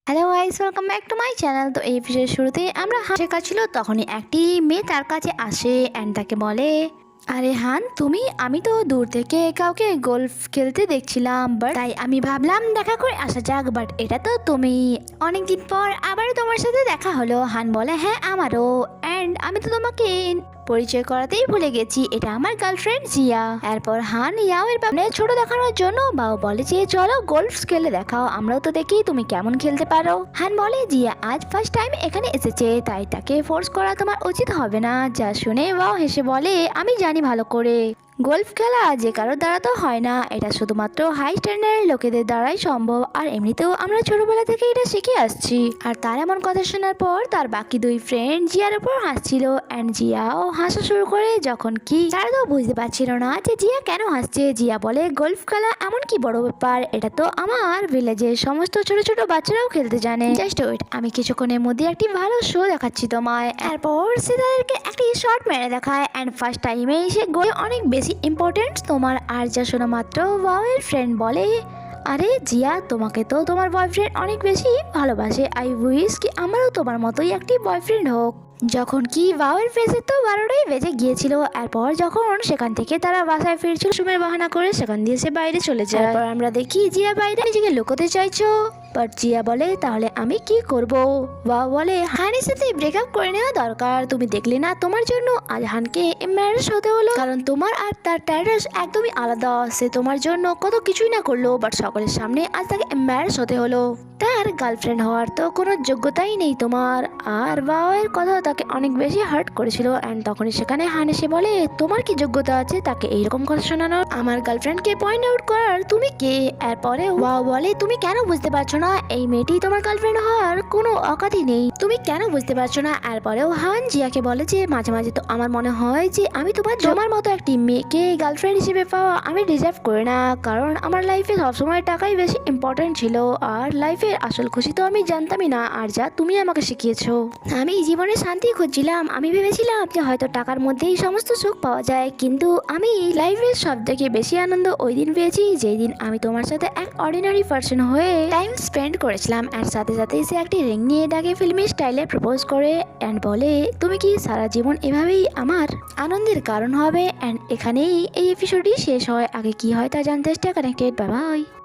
Hello guys, welcome back to my channel. তো এই ভিডিওর শুরুতে আমরা শেখা ছিল, তখনই একটি মেয়ে তার কাছে আসে অ্যান্ড তাকে বলে, আরে হান তুমি, আমি তো দূর থেকে কাউকে গোল্ফ খেলতে দেখছিলাম, বাট তাই আমি ভাবলাম দেখা করে আসা যাক, বাট এটা তো তুমি। অনেকদিন পর আবারও তোমার সাথে দেখা হলো। হান বলে, হ্যাঁ আমারও, অ্যান্ড আমি তো তোমাকে পরিচয় করাতেই ভুলে গেছি, এটা আমার গার্লফ্রেন্ড জিয়া। এরপর হান ইয়াও এর ব্যাপারে ছোট দেখানোর জন্য বাও বলে যে চলো গোল্ফ খেলে দেখাও, আমরাও তো দেখি তুমি কেমন খেলতে পারো। হান বলে, জিয়া আজ ফার্স্ট টাইম এখানে এসেছে, তাই তাকে ফোর্স করা তোমার উচিত হবে না। যা শুনে বাও হেসে বলে, আমি জানি ভালো করে গোল্ফ খেলা যে কারোর দ্বারা তো হয় না, এটা শুধুমাত্র হাই স্ট্যান্ডার্ডের লোকেদের দ্বারাই সম্ভব, আর এমনিতেও আমরা ছোটবেলা থেকে এটা শিখে আসছি। আর তার এমন কথা শোনার পর তার বাকি দুই ফ্রেন্ড জিয়ার উপর হাসছিল, অ্যান্ড জিয়াও হাসা শুরু করে, যখন কি তারা তো বুঝতে পারছিল না যে জিয়া কেন হাসছে। জিয়া বলে, গোল্ফ খেলা এমন কি বড় ব্যাপার, এটা তো আমার ভিলেজের সমস্ত ছোট ছোট বাচ্চারাও খেলতে জানে, জাস্ট ওয়েট, আমি কিছুক্ষণের মধ্যে একটি ভালো শো দেখাচ্ছি তোমায়। এরপর সে তাদেরকে একটি শর্ট মেরে দেখায়, অ্যান্ড ফার্স্ট টাইমে সে গোল অনেক বেশি ইম্পর্টেন্ট তোমার। আর যা শোনা মাত্র ওয়াওয়ের ফ্রেন্ড বলে, আরে জিয়া, তোমাকে তো তোমার বয়ফ্রেন্ড অনেক বেশি ভালোবাসে, আই উইশ কি আমারও তোমার মতোই একটি বয়ফ্রেন্ড হোক। যখন কি ওয়াওয়ের ফেসে তো 12টাই বেজে গিয়েছিল। এরপর যখন সেখান থেকে তারা বাসায় ফিরছিল, সময় বাহানা করে সেখান দিয়ে সে বাইরে চলে যায়। এরপর আমরা দেখি জিয়া বাইরে নিজেকে লুকোতে চাইছো, বাট জিয়া বলে, তাহলে আমি কি করব? ওয়াও বলে, হানের সাথে ব্রেকআপ করে নেওয়া দরকার, তুমি দেখলে না তোমার জন্য আজ হানকে ম্যারেজ হতে হলো, কারণ তোমার আর তার ট্যারেস একদমই আলাদা। সে তোমার জন্য কত কিছুই না করলো, বাট সকলের সামনে আজ তাকে ম্যারেজ হতে হলো। তার গার্লফ্রেন্ড হওয়ার তো কোনো যোগ্যতাই নেই তোমার। আর ওয়াওয়ের কথা তাকে অনেক বেশি হার্ট করেছিল, অ্যান্ড তখনই সেখানে হান এসে বলে, তোমার কি যোগ্যতা আছে তাকে এইরকম কথা শোনানোর? আমার গার্লফ্রেন্ডকে পয়েন্ট আউট করার তুমি কে? এরপরে ওয়াও বলে, তুমি কেন বুঝতে পারছো না এই মেয়েটি তোমার গার্লফ্রেন্ড হওয়ার কোনো অকাতই নেই, তুমি কেন বুঝতে পারছো না? এরপরেও হান জিয়াকে বলে যে মাঝে মাঝে তো আমার মনে হয় যে আমি তোমার মতো একটি মেয়েকে গার্লফ্রেন্ড হিসেবে পাওয়া আমি ডিজার্ভ করি না, কারণ আমার লাইফে সবসময় টাকাই বেশি ইম্পর্টেন্ট ছিল, আর লাইফে আসল খুশি তো আমি জানতামই না, আর যা তুমি আমাকে শিখিয়েছো। আমি জীবনে শান্তি খুঁজছিলাম, আমি ভেবেছিলাম যে হয়তো টাকার মধ্যেই সমস্ত সুখ পাওয়া যায়, কিন্তু আমি লাইফের সব থেকে বেশি আনন্দ ওই দিন পেয়েছি যেই দিন আমি তোমার সাথে এক অর্ডিনারি পার্সন হয়ে টাইম স্পেন্ড করেছিলাম। এর সাথে সাথে সে একটি রিং নিয়ে ডাকে ফিল্মি স্টাইলে প্রপোজ করে, অ্যান্ড বলে, তুমি কি সারা জীবন এভাবেই আমার আনন্দের কারণ হবে? অ্যান্ড এখানেই এই এপিসোডটি শেষ হয়। আগে কি হয় তা জানতে স্টে কানেক্টেড। Bye bye.